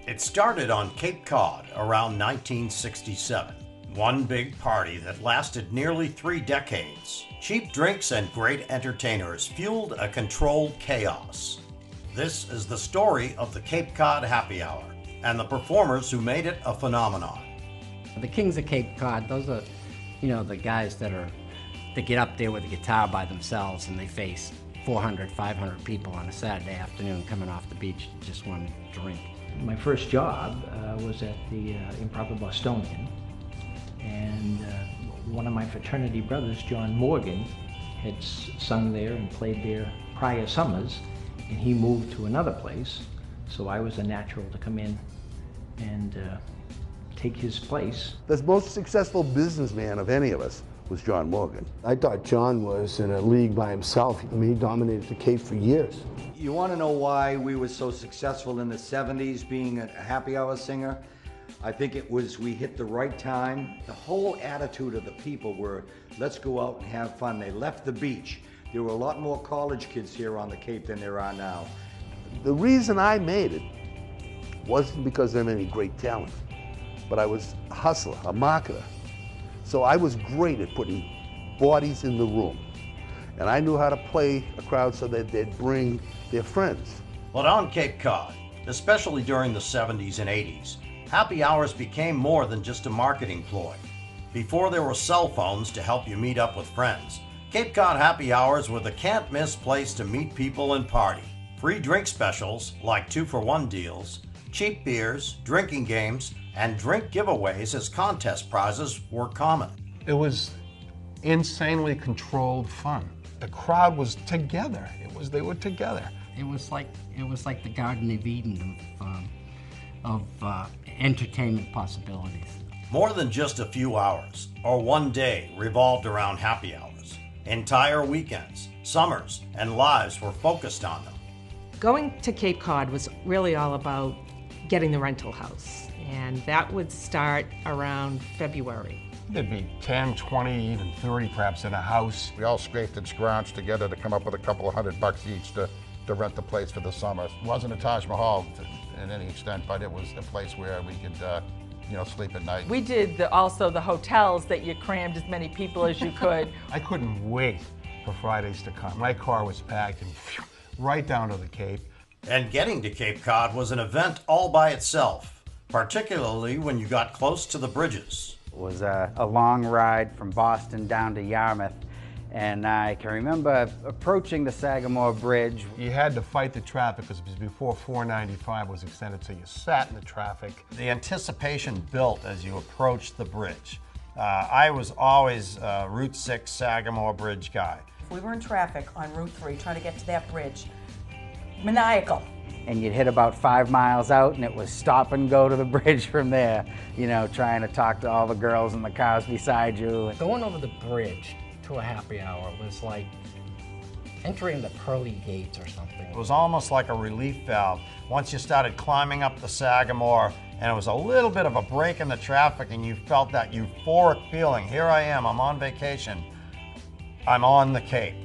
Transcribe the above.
It started on Cape Cod around 1967. One big party that lasted nearly 3 decades. Cheap drinks and great entertainers fueled a controlled chaos. This is the story of the Cape Cod Happy Hour and the performers who made it a phenomenon. The Kings of Cape Cod, those are, the guys that get up there with a guitar by themselves and they face 400, 500 people on a Saturday afternoon coming off the beach to just one drink. My first job was at the Improper Bostonian, and one of my fraternity brothers, John Morgan, had sung there and played there prior summers, and he moved to another place, so I was a natural to come in and take his place. The most successful businessman of any of us was John Morgan. I thought John was in a league by himself. I mean, he dominated the Cape for years. You want to know why we were so successful in the 70s being a happy hour singer? I think it was we hit the right time. The whole attitude of the people were, let's go out and have fun. They left the beach. There were a lot more college kids here on the Cape than there are now. The reason I made it wasn't because of any great talent, but I was a hustler, a marketer. So I was great at putting bodies in the room. And I knew how to play a crowd so that they'd bring their friends. But on Cape Cod, especially during the 70s and 80s, happy hours became more than just a marketing ploy. Before there were cell phones to help you meet up with friends, Cape Cod happy hours were the can't-miss place to meet people and party. Free drink specials, like 2-for-1 deals, cheap beers, drinking games, and drink giveaways as contest prizes were common. It was insanely controlled fun. The crowd was together. They were together. It was like the Garden of Eden of entertainment possibilities. More than just a few hours or one day revolved around happy hours. Entire weekends, summers, and lives were focused on them. Going to Cape Cod was really all about getting the rental house, and that would start around February. There'd be 10, 20, even 30 perhaps in a house. We all scraped and scrounged together to come up with a couple of $100 each to rent the place for the summer. It wasn't a Taj Mahal in any extent, but it was a place where we could sleep at night. We did also the hotels that you crammed as many people as you could. I couldn't wait for Fridays to come. My car was packed and right down to the Cape. And getting to Cape Cod was an event all by itself, particularly when you got close to the bridges. It was a long ride from Boston down to Yarmouth, and I can remember approaching the Sagamore Bridge. You had to fight the traffic because before 495 was extended, so you sat in the traffic. The anticipation built as you approached the bridge. I was always a Route 6 Sagamore Bridge guy. If we were in traffic on Route 3 trying to get to that bridge, maniacal. And you'd hit about 5 miles out and it was stop and go to the bridge from there, trying to talk to all the girls in the cars beside you. Going over the bridge to a happy hour was like entering the pearly gates or something. It was almost like a relief valve. Once you started climbing up the Sagamore and it was a little bit of a break in the traffic and you felt that euphoric feeling, here I am, I'm on vacation, I'm on the Cape.